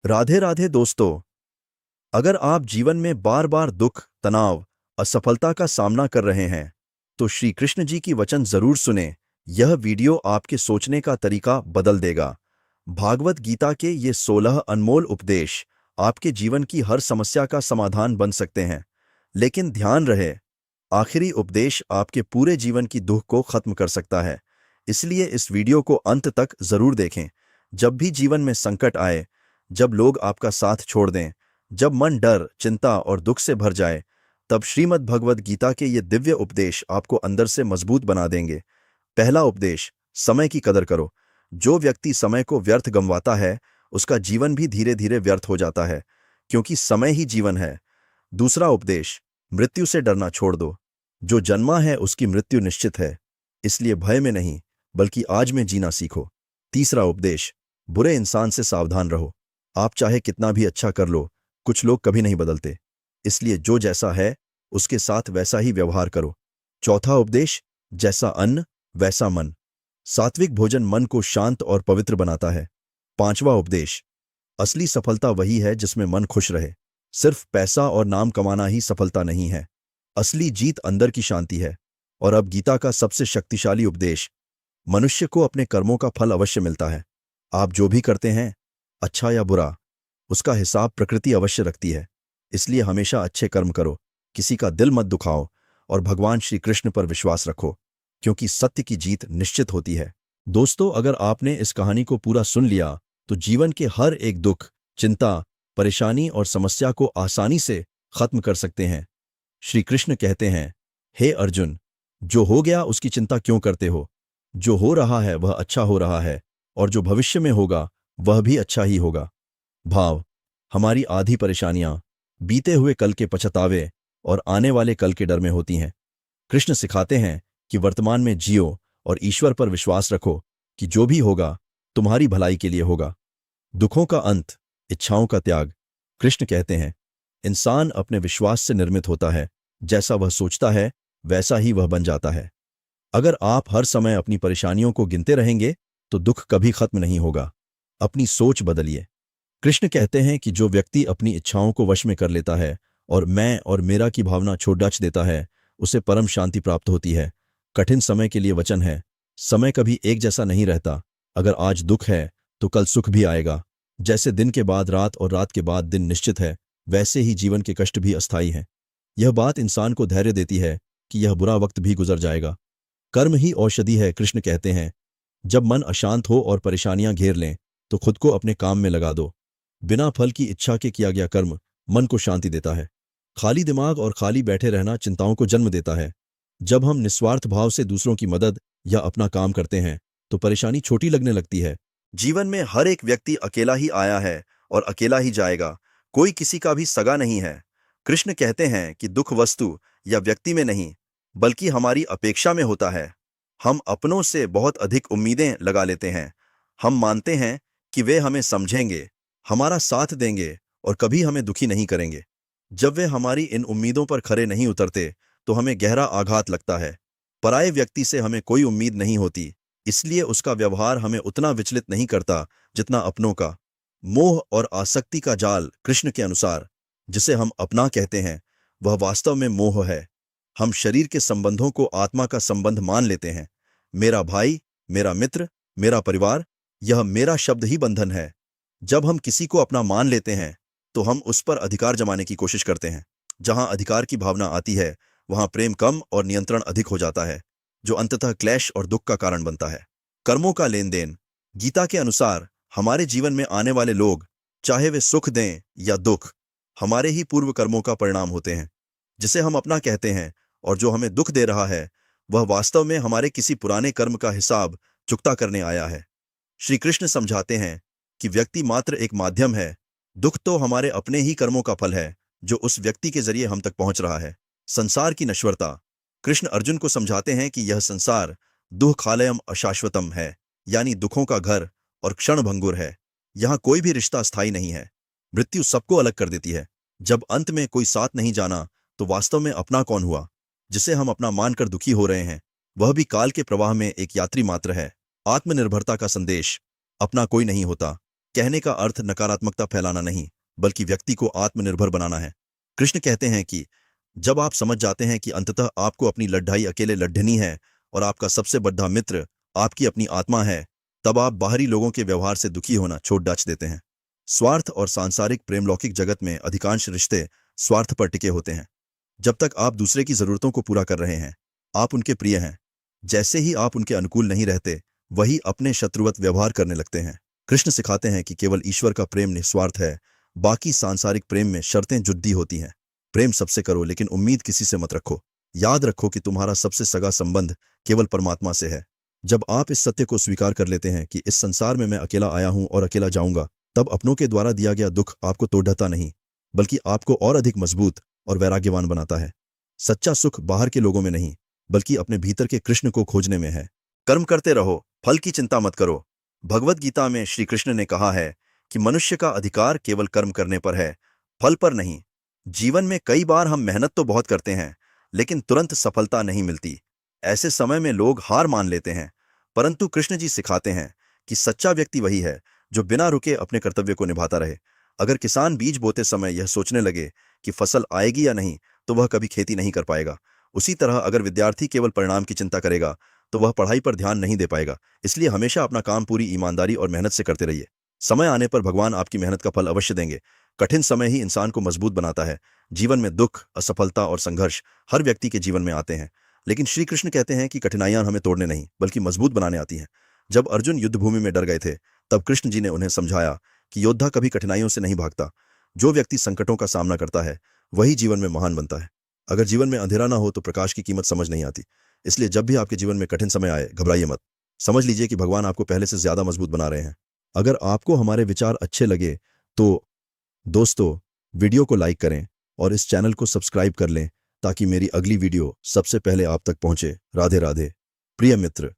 राधे राधे दोस्तों। अगर आप जीवन में बार बार दुख, तनाव, असफलता का सामना कर रहे हैं तो श्री कृष्ण जी की वचन जरूर सुने। यह वीडियो आपके सोचने का तरीका बदल देगा। भागवत गीता के ये 16 अनमोल उपदेश आपके जीवन की हर समस्या का समाधान बन सकते हैं। लेकिन ध्यान रहे, आखिरी उपदेश आपके पूरे जीवन की दुख को खत्म कर सकता है। इसलिए इस वीडियो को अंत तक जरूर देखें। जब भी जीवन में संकट आए, जब लोग आपका साथ छोड़ दें, जब मन डर, चिंता और दुख से भर जाए, तब श्रीमद् भगवद गीता के ये दिव्य उपदेश आपको अंदर से मजबूत बना देंगे। पहला उपदेश, समय की कदर करो। जो व्यक्ति समय को व्यर्थ गंवाता है, उसका जीवन भी धीरे धीरे व्यर्थ हो जाता है, क्योंकि समय ही जीवन है। दूसरा उपदेश, मृत्यु से डरना छोड़ दो। जो जन्मा है उसकी मृत्यु निश्चित है, इसलिए भय में नहीं बल्कि आज में जीना सीखो। तीसरा उपदेश, बुरे इंसान से सावधान रहो। आप चाहे कितना भी अच्छा कर लो, कुछ लोग कभी नहीं बदलते, इसलिए जो जैसा है उसके साथ वैसा ही व्यवहार करो। चौथा उपदेश, जैसा अन्न वैसा मन। सात्विक भोजन मन को शांत और पवित्र बनाता है। पांचवा उपदेश, असली सफलता वही है जिसमें मन खुश रहे। सिर्फ पैसा और नाम कमाना ही सफलता नहीं है, असली जीत अंदर की शांति है। और अब गीता का सबसे शक्तिशाली उपदेश, मनुष्य को अपने कर्मों का फल अवश्य मिलता है। आप जो भी करते हैं, अच्छा या बुरा, उसका हिसाब प्रकृति अवश्य रखती है। इसलिए हमेशा अच्छे कर्म करो, किसी का दिल मत दुखाओ और भगवान श्री कृष्ण पर विश्वास रखो, क्योंकि सत्य की जीत निश्चित होती है। दोस्तों, अगर आपने इस कहानी को पूरा सुन लिया तो जीवन के हर एक दुख, चिंता, परेशानी और समस्या को आसानी से खत्म कर सकते हैं। श्री कृष्ण कहते हैं, हे अर्जुन, जो हो गया उसकी चिंता क्यों करते हो? जो हो रहा है वह अच्छा हो रहा है, और जो भविष्य में होगा वह भी अच्छा ही होगा। भाव, हमारी आधी परेशानियां बीते हुए कल के पछतावे और आने वाले कल के डर में होती हैं। कृष्ण सिखाते हैं कि वर्तमान में जियो और ईश्वर पर विश्वास रखो कि जो भी होगा तुम्हारी भलाई के लिए होगा। दुखों का अंत, इच्छाओं का त्याग। कृष्ण कहते हैं, इंसान अपने विश्वास से निर्मित होता है। जैसा वह सोचता है वैसा ही वह बन जाता है। अगर आप हर समय अपनी परेशानियों को गिनते रहेंगे तो दुख कभी खत्म नहीं होगा। अपनी सोच बदलिए। कृष्ण कहते हैं कि जो व्यक्ति अपनी इच्छाओं को वश में कर लेता है और मैं और मेरा की भावना छोड़ डाच देता है, उसे परम शांति प्राप्त होती है। कठिन समय के लिए वचन है, समय कभी एक जैसा नहीं रहता। अगर आज दुख है तो कल सुख भी आएगा। जैसे दिन के बाद रात और रात के बाद दिन निश्चित है, वैसे ही जीवन के कष्ट भी अस्थायी हैं। यह बात इंसान को धैर्य देती है कि यह बुरा वक्त भी गुजर जाएगा। कर्म ही औषधि है। कृष्ण कहते हैं, जब मन अशांत हो और परेशानियां घेर लें तो खुद को अपने काम में लगा दो। बिना फल की इच्छा के किया गया कर्म मन को शांति देता है। खाली दिमाग और खाली बैठे रहना चिंताओं को जन्म देता है। जब हम निस्वार्थ भाव से दूसरों की मदद या अपना काम करते हैं तो परेशानी छोटी लगने लगती है। जीवन में हर एक व्यक्ति अकेला ही आया है और अकेला ही जाएगा। कोई किसी का भी सगा नहीं है। कृष्ण कहते हैं कि दुख वस्तु या व्यक्ति में नहीं बल्कि हमारी अपेक्षा में होता है। हम अपनों से बहुत अधिक उम्मीदें लगा लेते हैं। हम मानते हैं कि वे हमें समझेंगे, हमारा साथ देंगे और कभी हमें दुखी नहीं करेंगे। जब वे हमारी इन उम्मीदों पर खरे नहीं उतरते तो हमें गहरा आघात लगता है। पराये व्यक्ति से हमें कोई उम्मीद नहीं होती, इसलिए उसका व्यवहार हमें उतना विचलित नहीं करता जितना अपनों का। मोह और आसक्ति का जाल, कृष्ण के अनुसार, जिसे हम अपना कहते हैं, वह वास्तव में मोह है। हम शरीर के संबंधों को आत्मा का संबंध मान लेते हैं। मेरा भाई, मेरा मित्र, मेरा परिवार, यह मेरा शब्द ही बंधन है। जब हम किसी को अपना मान लेते हैं तो हम उस पर अधिकार जमाने की कोशिश करते हैं। जहां अधिकार की भावना आती है वहां प्रेम कम और नियंत्रण अधिक हो जाता है, जो अंततः क्लेश और दुख का कारण बनता है। कर्मों का लेन देन। गीता के अनुसार हमारे जीवन में आने वाले लोग, चाहे वे सुख दें या दुख, हमारे ही पूर्व कर्मों का परिणाम होते हैं। जिसे हम अपना कहते हैं और जो हमें दुख दे रहा है, वह वास्तव में हमारे किसी पुराने कर्म का हिसाब चुकता करने आया है। श्री कृष्ण समझाते हैं कि व्यक्ति मात्र एक माध्यम है। दुख तो हमारे अपने ही कर्मों का फल है जो उस व्यक्ति के जरिए हम तक पहुंच रहा है। संसार की नश्वरता। कृष्ण अर्जुन को समझाते हैं कि यह संसार दुःखालयम अशाश्वतम है, यानी दुखों का घर और क्षणभंगुर है। यहां कोई भी रिश्ता स्थायी नहीं है। मृत्यु सबको अलग कर देती है। जब अंत में कोई साथ नहीं जाना तो वास्तव में अपना कौन हुआ? जिसे हम अपना मानकर दुखी हो रहे हैं, वह भी काल के प्रवाह में एक यात्री मात्र है। आत्मनिर्भरता का संदेश। अपना कोई नहीं होता, कहने का अर्थ नकारात्मकता फैलाना नहीं, बल्कि व्यक्ति को आत्मनिर्भर बनाना है। कृष्ण कहते हैं कि जब आप समझ जाते हैं कि अंततः आपको अपनी लड़ाई अकेले लड़नी है और आपका सबसे बड़ा मित्र आपकी अपनी आत्मा है, तब आप बाहरी लोगों के व्यवहार से दुखी होना छोड़ डाच देते हैं। स्वार्थ और सांसारिक प्रेमलौकिक जगत में अधिकांश रिश्ते स्वार्थ पर टिके होते हैं। जब तक आप दूसरे की जरूरतों को पूरा कर रहे हैं, आप उनके प्रिय हैं। जैसे ही आप उनके अनुकूल नहीं रहते, वही अपने शत्रुवत व्यवहार करने लगते हैं। कृष्ण सिखाते हैं कि केवल ईश्वर का प्रेम निस्वार्थ है, बाकी सांसारिक प्रेम में शर्तें जुड़ी होती हैं। प्रेम सबसे करो, लेकिन उम्मीद किसी से मत रखो। याद रखो कि तुम्हारा सबसे सगा संबंध केवल परमात्मा से है। जब आप इस सत्य को स्वीकार कर लेते हैं कि इस संसार में मैं अकेला आया हूं और अकेला जाऊंगा, तब अपनों के द्वारा दिया गया दुख आपको तोड़ता नहीं, बल्कि आपको और अधिक मजबूत और वैराग्यवान बनाता है। सच्चा सुख बाहर के लोगों में नहीं, बल्कि अपने भीतर के कृष्ण को खोजने में है। कर्म करते रहो, फल की चिंता मत करो। भगवद गीता में श्री कृष्ण ने कहा है कि मनुष्य का अधिकार केवल कर्म करने पर है, फल पर नहीं। जीवन में कई बार हम मेहनत तो बहुत करते हैं, लेकिन तुरंत सफलता नहीं मिलती। ऐसे समय में लोग हार मान लेते हैं, परंतु कृष्ण जी सिखाते हैं कि सच्चा व्यक्ति वही है जो बिना रुके अपने कर्तव्य को निभाता रहे। अगर किसान बीज बोते समय यह सोचने लगे कि फसल आएगी या नहीं, तो वह कभी खेती नहीं कर पाएगा। उसी तरह अगर विद्यार्थी केवल परिणाम की चिंता करेगा, तो वह पढ़ाई पर ध्यान नहीं दे पाएगा। इसलिए हमेशा अपना काम पूरी ईमानदारी और मेहनत से करते रहिए। समय आने पर भगवान आपकी मेहनत का फल अवश्य देंगे। कठिन समय ही इंसान को मजबूत बनाता है। जीवन में दुख, असफलता और संघर्ष हर व्यक्ति के जीवन में आते हैं, लेकिन श्री कृष्ण कहते हैं कि कठिनाइयां हमें तोड़ने नहीं, बल्कि मजबूत बनाने आती हैं। जब अर्जुन युद्धभूमि में डर गए थे, तब कृष्ण जी ने उन्हें समझाया कि योद्धा कभी कठिनाइयों से नहीं भागता। जो व्यक्ति संकटों का सामना करता है, वही जीवन में महान बनता है। अगर जीवन में अंधेरा ना हो, तो प्रकाश की कीमत समझ नहीं आती। इसलिए जब भी आपके जीवन में कठिन समय आए, घबराइए मत। समझ लीजिए कि भगवान आपको पहले से ज्यादा मजबूत बना रहे हैं। अगर आपको हमारे विचार अच्छे लगे, तो दोस्तों, वीडियो को लाइक करें और इस चैनल को सब्सक्राइब कर लें, ताकि मेरी अगली वीडियो सबसे पहले आप तक पहुंचे। राधे राधे प्रिय मित्र।